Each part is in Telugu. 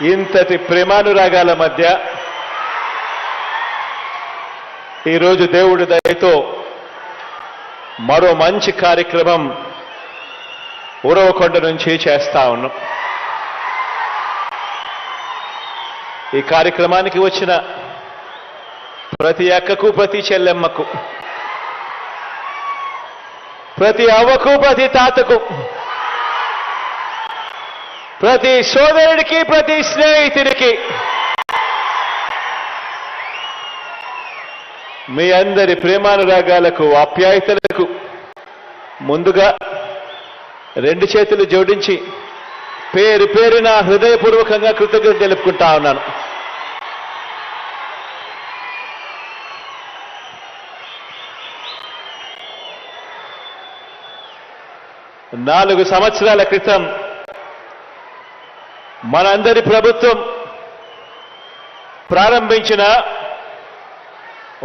ఇంతటి ప్రేమానురాగాల మధ్య ఈరోజు దేవుడి దయతో మరో మంచి కార్యక్రమం ఉరవకొండ నుంచి చేస్తా ఉన్నాం. ఈ కార్యక్రమానికి వచ్చిన ప్రతి అక్కకు, ప్రతి చెల్లెమ్మకు, ప్రతి అవ్వకు, ప్రతి తాతకు, ప్రతి సోదరుడికి, ప్రతి స్నేహితుడికి మీ అందరి ప్రేమానురాగాలకు, ఆప్యాయతలకు ముందుగా రెండు చేతులు జోడించి పేరు పేరున హృదయపూర్వకంగా కృతజ్ఞతలు తెలుపుకుంటా ఉన్నాను. నాలుగు సంవత్సరాల క్రితం మనందరి ప్రభుత్వం ప్రారంభించిన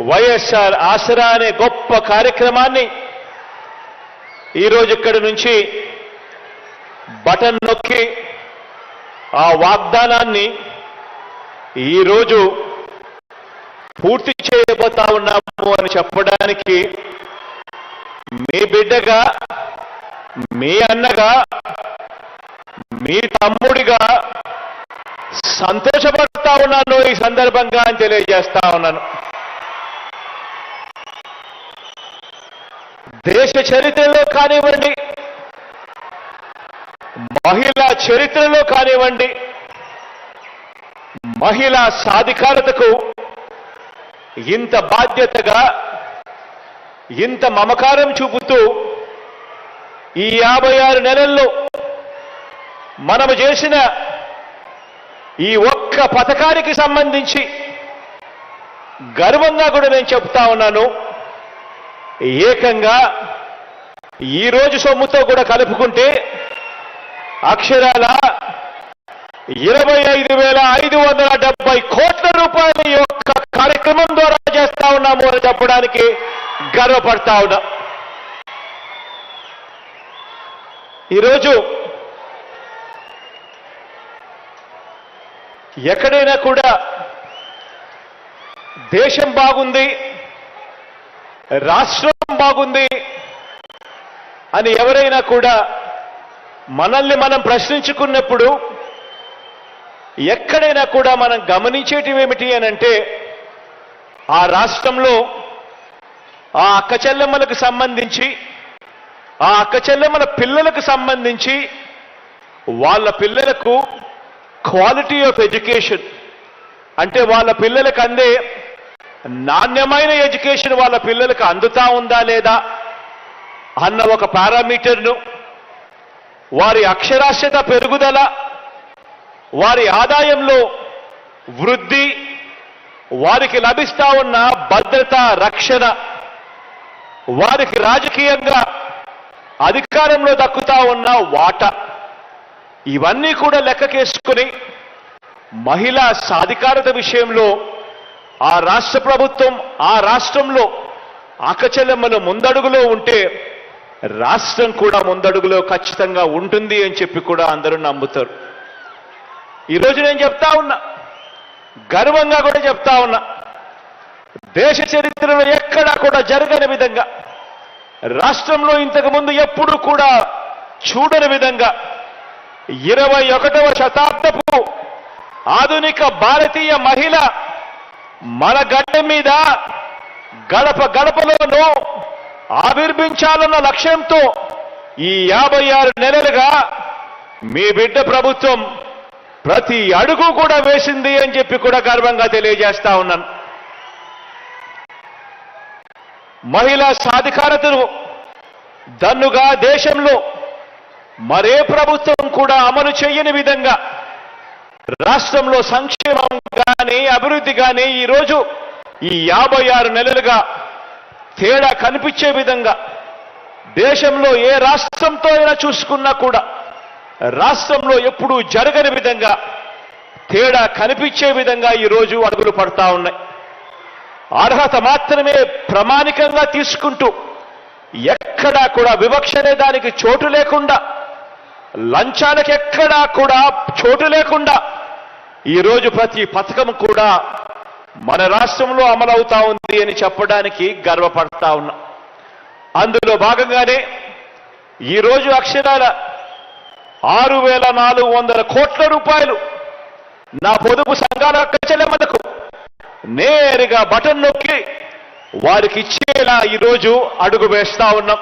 వైఎస్ఆర్ ఆసరా అనే గొప్ప కార్యక్రమాన్ని ఈరోజు ఇక్కడి నుంచి బటన్ నొక్కి ఆ వాగ్దానాన్ని ఈరోజు పూర్తి చేయబోతా ఉన్నాము అని చెప్పడానికి మీ బిడ్డగా, మీ అన్నగా, మీ తమ్ముడిగా సంతోషపడతా ఉన్నాను ఈ సందర్భంగా అని తెలియజేస్తా ఉన్నాను. దేశ చరిత్రలో కానివ్వండి, మహిళా చరిత్రలో కానివ్వండి, మహిళా సాధికారతకు ఇంత బాధ్యతగా, ఇంత మమకారం చూపుతూ ఈ 56 నెలల్లో మనము చేసిన ఈ ఒక్క పథకానికి సంబంధించి గర్వంగా కూడా నేను చెప్తా ఉన్నాను. ఏకంగా ఈరోజు సొమ్ముతో కూడా కలుపుకుంటే అక్షరాల 25,570 కోట్ల రూపాయల ఈ ఒక్క కార్యక్రమం ద్వారా చేస్తా ఉన్నాము అని చెప్పడానికి గర్వపడతా ఉన్నా. ఈరోజు ఎక్కడైనా కూడా దేశం బాగుంది, రాష్ట్రం బాగుంది అని ఎవరైనా కూడా మనల్ని మనం ప్రశ్నించుకున్నప్పుడు ఎక్కడైనా కూడా మనం గమనించేటివి ఏమిటి అని అంటే, ఆ రాష్ట్రంలో ఆ అక్క చెల్లెమ్మలకు సంబంధించి, ఆ అక్క చెల్లెమ్మల పిల్లలకు సంబంధించి వాళ్ళ పిల్లలకు క్వాలిటీ ఆఫ్ ఎడ్యుకేషన్ అంటే వాళ్ళ పిల్లలకు అందే నాణ్యమైన ఎడ్యుకేషన్ వాళ్ళ పిల్లలకు అందుతా ఉందా లేదా అన్న ఒక పారామీటర్ను, వారి అక్షరాస్యత పెరుగుదల, వారి ఆదాయంలో వృద్ధి, వారికి లభిస్తా ఉన్న భద్రత, రక్షణ, వారికి రాజకీయంగా అధికారంలో దక్కుతా ఉన్న వాటా, ఇవన్నీ కూడా లెక్కకేసుకుని మహిళా సాధికారత విషయంలో ఆ రాష్ట్ర ప్రభుత్వం, ఆ రాష్ట్రంలో అక్కచెల్లెమ్మలు ముందడుగులో ఉంటే రాష్ట్రం కూడా ముందడుగులో ఖచ్చితంగా ఉంటుంది అని చెప్పి కూడా అందరూ నమ్ముతారు. ఈరోజు నేను చెప్తా ఉన్నా, గర్వంగా కూడా చెప్తా ఉన్నా, దేశ చరిత్రలో ఎక్కడా కూడా జరగని విధంగా, రాష్ట్రంలో ఇంతకు ముందు ఎప్పుడు కూడా చూడని విధంగా 21వ శతాబ్దపు ఆధునిక భారతీయ మహిళ మన గడ్డ మీద గడప గడపలోనూ ఆవిర్భించాలన్న లక్ష్యంతో ఈ 56 నెలలుగా మీ బిడ్డ ప్రభుత్వం ప్రతి అడుగు కూడా వేసింది అని చెప్పి కూడా గర్వంగా తెలియజేస్తా ఉన్నాను. మహిళా సాధికారతను దన్నుగా దేశంలో మరే ప్రభుత్వం కూడా అమలు చేయని విధంగా రాష్ట్రంలో సంక్షేమం కానీ, అభివృద్ధి కానీ ఈరోజు ఈ 56 నెలలుగా తేడా కనిపించే విధంగా, దేశంలో ఏ రాష్ట్రంతో అయినా చూసుకున్నా కూడా రాష్ట్రంలో ఎప్పుడూ జరగని విధంగా తేడా కనిపించే విధంగా ఈరోజు అడుగులు పడతా ఉన్నాయి. అర్హత మాత్రమే ప్రామాణికంగా తీసుకుంటూ ఎక్కడా కూడా వివక్ష అనే దానికి చోటు లేకుండా, లంచాలకు ఎక్కడా కూడా చోటు లేకుండా ఈరోజు ప్రతి పథకం కూడా మన రాష్ట్రంలో అమలవుతా ఉంది అని చెప్పడానికి గర్వపడతా ఉన్నాం. అందులో భాగంగానే ఈరోజు అక్షరాల 6,400 కోట్ల రూపాయలు నా పొదుపు సంఘాల చెల్లెమ్మలకు నేరుగా బటన్ నొక్కి వారికి ఇచ్చేలా ఈరోజు అడుగు వేస్తా ఉన్నాం.